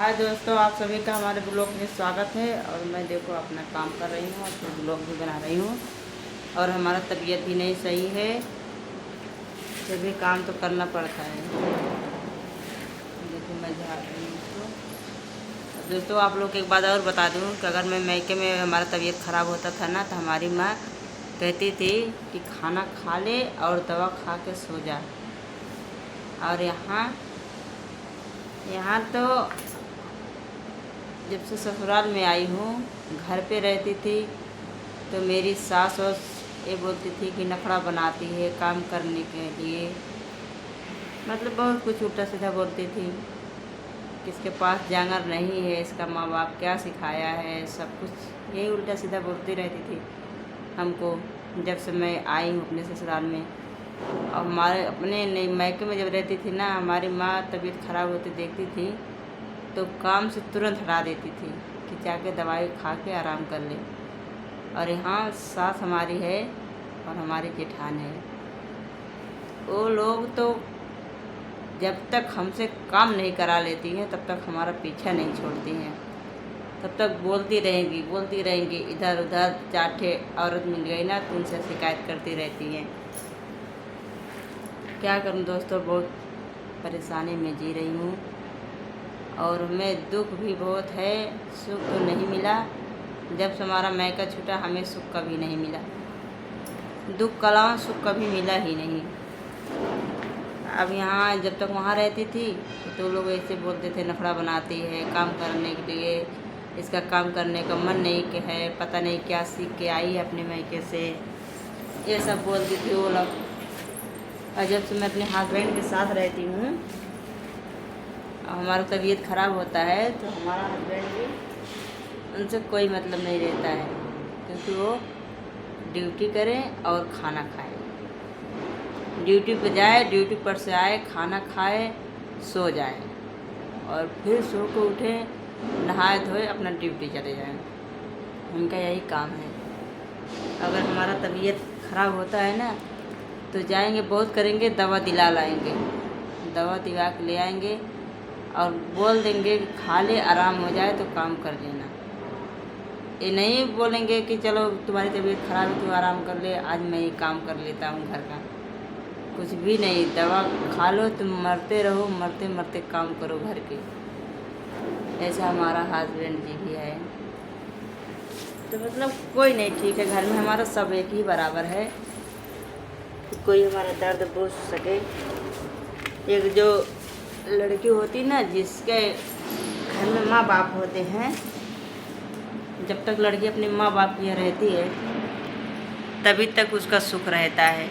हाय दोस्तों, आप सभी का हमारे ब्लॉग में स्वागत है। और मैं देखो अपना काम कर रही हूँ और फिर ब्लॉग भी बना रही हूँ। और हमारा तबीयत भी नहीं सही है, फिर भी काम तो करना पड़ता है। देखो मैं झाड़ रही हूँ उसको। दोस्तों आप लोग को एक बात और बता दूँ कि अगर मैं मायके में हमारा तबीयत ख़राब होता था ना, तो हमारी माँ कहती थी कि खाना खा ले और दवा खा के सो जा। और यहाँ तो जब से ससुराल में आई हूँ, घर पे रहती थी तो मेरी सास और ये बोलती थी कि नखरा बनाती है काम करने के लिए। मतलब बहुत कुछ उल्टा सीधा बोलती थी कि इसके पास जांगर नहीं है, इसका माँ बाप क्या सिखाया है, सब कुछ यही उल्टा सीधा बोलती रहती थी हमको। जब से मैं आई हूँ अपने ससुराल में, और हमारे अपने मायके में जब रहती थी ना, हमारी माँ तबीयत ख़राब होती देखती थी तो काम से तुरंत हटा देती थी कि जाके दवाई खा के आराम कर ले। और यहाँ सास हमारी है और हमारी जेठान है, वो लोग तो जब तक हमसे काम नहीं करा लेती हैं तब तक हमारा पीछा नहीं छोड़ती हैं। तब तक बोलती रहेंगी। इधर उधर चाटे औरत मिल गई ना तो उनसे शिकायत करती रहती हैं। क्या करूँ दोस्तों, बहुत परेशानी में जी रही हूँ। और हमें दुख भी बहुत है, सुख तो नहीं मिला। जब से हमारा मायका छूटा हमें सुख कभी नहीं मिला। दुख का अलावा सुख कभी मिला ही नहीं। अब यहाँ जब तक वहाँ रहती थी तो लोग ऐसे बोलते थे नखरा बनाती है काम करने के लिए, इसका काम करने का मन नहीं कि है, पता नहीं क्या सीख के आई है अपने मायके से, ये सब बोलती थी वो लोग। और जब से मैं अपने हस्बैंड के साथ रहती हूँ, हमारा तबीयत ख़राब होता है तो हमारा हस्बैंड भी, उनसे कोई मतलब नहीं रहता है, क्योंकि वो ड्यूटी करें और खाना खाए। ड्यूटी पे जाए, ड्यूटी पर से आए, खाना खाए, सो जाए और फिर सो को उठे, नहाए धोए अपना ड्यूटी चले जाएं। उनका यही काम है। अगर हमारा तबीयत ख़राब होता है ना तो जाएंगे, बहुत करेंगे, दवा दिला लाएंगे, दवा दिला के ले आएंगे और बोल देंगे कि खा ले, आराम हो जाए तो काम कर लेना। ये नहीं बोलेंगे कि चलो तुम्हारी तबीयत ख़राब है, तू आराम कर ले, आज मैं ही काम कर लेता हूँ घर का। कुछ भी नहीं, दवा खा लो, तुम मरते रहो, मरते मरते काम करो घर के। ऐसा हमारा हस्बैंड जी भी है। तो मतलब कोई नहीं ठीक है, घर में हमारा सब एक ही बराबर है, कोई हमारा दर्द बूझ सके। एक जो लड़की होती ना, जिसके घर में माँ बाप होते हैं, जब तक लड़की अपने माँ बाप की रहती है तभी तक उसका सुख रहता है।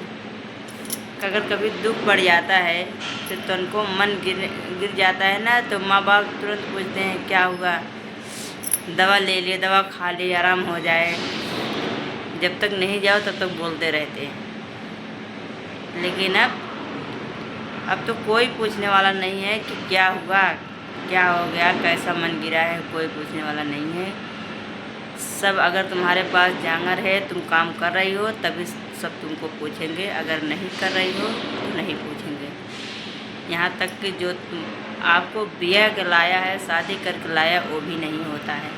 अगर कभी दुख बढ़ जाता है तो उनको मन गिर जाता है ना, तो माँ बाप तुरंत पूछते हैं क्या हुआ, दवा ले लिए, दवा खा ली, आराम हो जाए। जब तक नहीं जाओ तब तक बोलते रहते हैं। लेकिन अब तो कोई पूछने वाला नहीं है कि क्या हुआ, क्या हो गया, कैसा मन गिरा है, कोई पूछने वाला नहीं है। सब अगर तुम्हारे पास जांगर है, तुम काम कर रही हो तभी सब तुमको पूछेंगे, अगर नहीं कर रही हो तो नहीं पूछेंगे। यहाँ तक कि जो आपको ब्याह के लाया है, शादी करके लाया, वो भी नहीं होता है।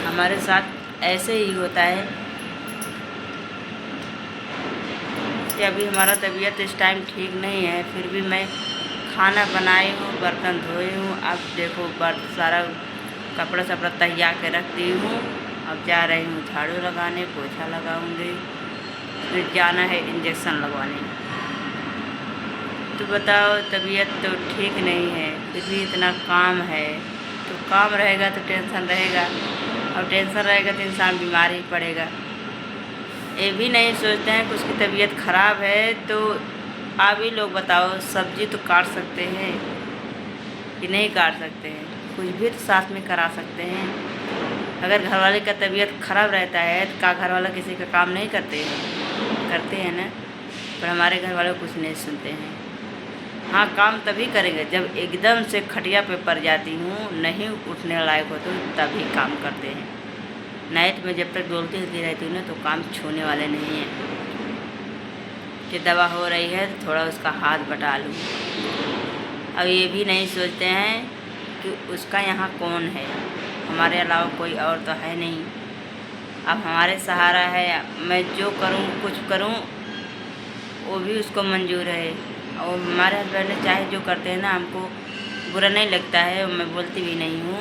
हमारे साथ ऐसे ही होता है कि अभी हमारा तबीयत इस टाइम ठीक नहीं है, फिर भी मैं खाना बनाई हूँ, बर्तन धोई हूँ। अब देखो सारा कपड़ा सपड़ा तैयार के रख दी हूँ। अब जा रही हूँ झाड़ू लगाने, पोछा लगाऊंगी, फिर जाना है इंजेक्शन लगवाने। तो बताओ, तबीयत तो ठीक नहीं है, फिर भी इतना काम है। तो काम रहेगा तो टेंशन रहेगा, और टेंशन रहेगा तो इंसान बीमार ही पड़ेगा। ये भी नहीं सोचते हैं कि उसकी तबीयत ख़राब है तो आप ही लोग बताओ, सब्जी तो काट सकते हैं कि नहीं काट सकते हैं, कुछ भी तो साथ में करा सकते हैं। अगर घरवाले का तबीयत ख़राब रहता है तो क्या घरवाला किसी का काम नहीं करते हैं ना। पर हमारे घरवाले कुछ नहीं सुनते हैं। हाँ, काम तभी करेंगे जब एकदम से खटिया पे पड़ जाती हूँ, नहीं उठने लायक हो तो तभी काम करते हैं। नाइट में जब तक डोलती हिलती रहती हूँ ना तो काम छूने वाले नहीं हैं। कि दवा हो रही है तो थोड़ा उसका हाथ बटा लूँ, और ये भी नहीं सोचते हैं कि उसका यहाँ कौन है, हमारे अलावा कोई और तो है नहीं। अब हमारे सहारा है, मैं जो करूँ कुछ करूँ वो भी उसको मंजूर है। और हमारे हस्बैंड चाहे जो करते हैं ना, हमको बुरा नहीं लगता है, मैं बोलती भी नहीं हूँ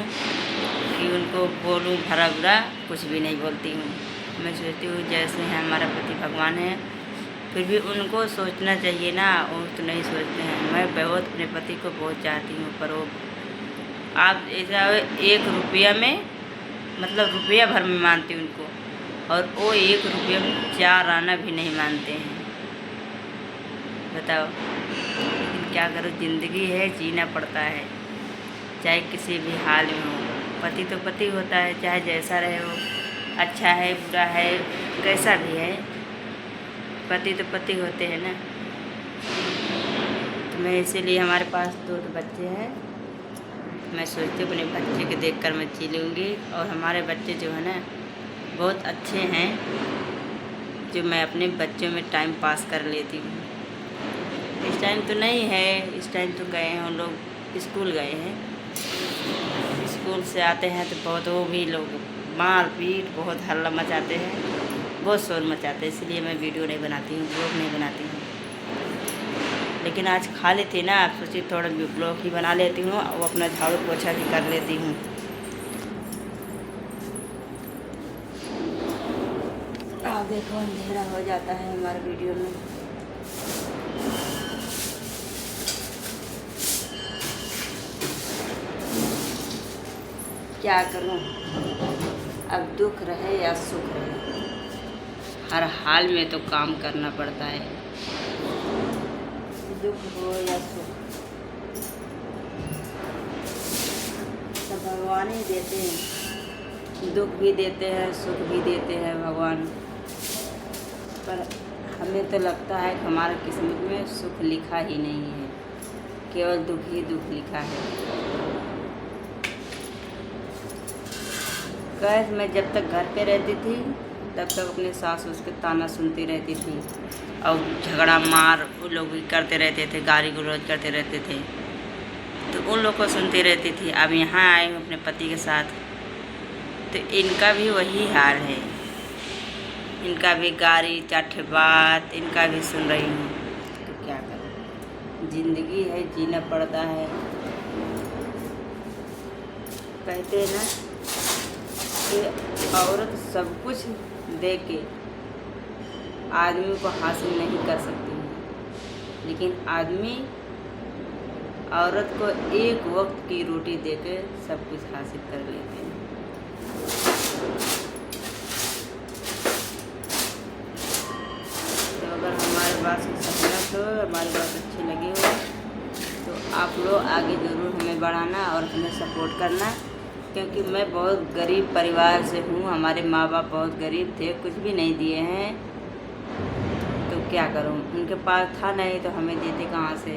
कि उनको बोलूँ भला बुरा, कुछ भी नहीं बोलती हूँ। मैं सोचती हूँ जैसे हैं हमारा पति भगवान है, फिर भी उनको सोचना चाहिए ना, वो तो नहीं सोचते हैं। मैं बहुत अपने पति को बहुत चाहती हूँ, पर वो आप ऐसा 1 रुपया में मतलब रुपया भर में मानती हूँ उनको, और वो 1 रुपया में 4 आना भी नहीं मानते हैं। बताओ, लेकिन क्या करो, ज़िंदगी है, जीना पड़ता है, चाहे किसी भी हाल में हो। पति तो पति होता है, चाहे जैसा रहे हो, अच्छा है बुरा है कैसा भी है, पति तो पति होते हैं ना। तो मैं इसीलिए, हमारे पास 2 बच्चे हैं, मैं सोचती हूँ अपने बच्चे के देखकर मैं जी लूँगी। और हमारे बच्चे जो है ना बहुत अच्छे हैं, जो मैं अपने बच्चों में टाइम पास कर लेती हूँ। इस टाइम तो नहीं है, इस टाइम तो गए हैं, हम लोग स्कूल गए हैं। स्कूल से आते हैं तो बहुत वो भी लोग मार पीट बहुत हल्ला मचाते हैं, बहुत शोर मचाते हैं, इसलिए मैं वीडियो नहीं बनाती हूँ, ब्लॉग नहीं बनाती हूँ। लेकिन आज खाली थी ना, आप सोचिए थोड़ा ब्लॉग ही बना लेती हूँ, और अपना झाड़ू पोछा भी कर लेती हूँ। आप देखो अंधेरा हो जाता है हमारे वीडियो में। क्या करूं, अब दुख रहे या सुख रहे, हर हाल में तो काम करना पड़ता है, दुख हो या सुख, सब भगवान ही देते हैं। दुख भी देते हैं, सुख भी देते हैं भगवान, पर हमें तो लगता है कि हमारा किस्मत में सुख लिखा ही नहीं है, केवल दुख ही दुख लिखा है। मैं जब तक घर पे रहती थी तब तक अपने सास उसके ताना सुनती रहती थी, और झगड़ा मार वो लोग भी करते रहते थे, गाली गलौज करते रहते थे, तो उन लोग को सुनती रहती थी। अब यहाँ आई हूँ अपने पति के साथ, तो इनका भी वही हाल है, इनका भी गाली चाटे बात इनका भी सुन रही हूँ। तो क्या करूँ, ज़िंदगी है, जीना पड़ता है। कहते हैं ना कि औरत सब कुछ दे के आदमी को हासिल नहीं कर सकती है, लेकिन आदमी औरत को एक वक्त की रोटी दे के सब कुछ हासिल कर लेते हैं। तो अगर हमारे बात से सहमत हो, हमारी बात अच्छी लगी हो, तो आप लोग आगे ज़रूर हमें बढ़ाना और हमें सपोर्ट करना, क्योंकि मैं बहुत गरीब परिवार से हूँ। हमारे माँ बाप बहुत गरीब थे, कुछ भी नहीं दिए हैं, तो क्या करूँ, उनके पास था नहीं तो हमें देते कहाँ से,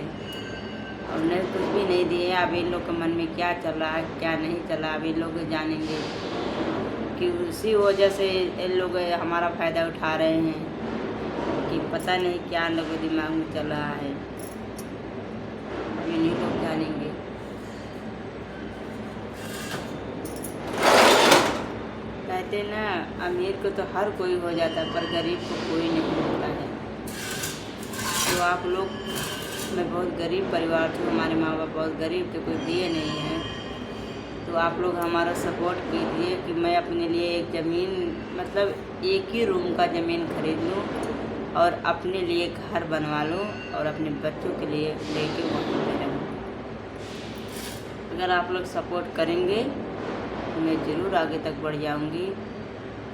और नहीं कुछ भी नहीं दिए। अब इन लोग के मन में क्या चल रहा है क्या नहीं चला, अब इन लोग जानेंगे कि उसी वजह से इन लोग हमारा फ़ायदा उठा रहे हैं, कि पता नहीं क्या इन लोगों के दिमाग में चल रहा है, अब इन्हीं लोग जानेंगे। कहते ना, अमीर को तो हर कोई हो जाता है, पर गरीब को कोई नहीं होता है। तो आप लोग, मैं बहुत गरीब परिवार से, हमारे माँ बाप बहुत गरीब थे, कोई दिए नहीं हैं, तो आप लोग हमारा सपोर्ट कीजिए कि मैं अपने लिए एक ज़मीन, मतलब 1 ही रूम का ज़मीन खरीद लूँ और अपने लिए घर बनवा लूँ और अपने बच्चों के लिए लेके वहाँ पे रहूँ। अगर आप लोग सपोर्ट करेंगे तो मैं ज़रूर आगे तक बढ़ जाऊँगी,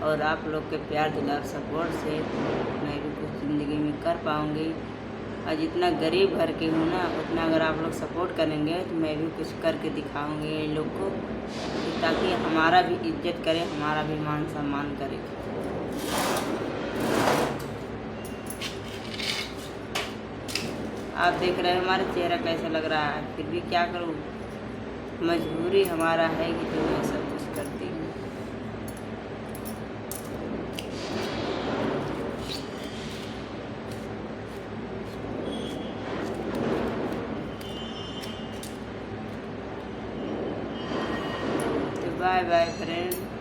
और आप लोग के प्यार दुलार सपोर्ट से मैं भी कुछ ज़िंदगी में कर पाऊँगी। और जितना गरीब घर की हूँ ना, उतना अगर आप लोग सपोर्ट करेंगे तो मैं भी कुछ करके दिखाऊँगी इन लोग को, ताकि हमारा भी इज्जत करे, हमारा भी मान सम्मान करे। आप देख रहे हैं हमारा चेहरा कैसा लग रहा है, फिर भी क्या करूँ, मजबूरी हमारा है कि जो मैं सब कुछ करती हूँ। Bye bye friend.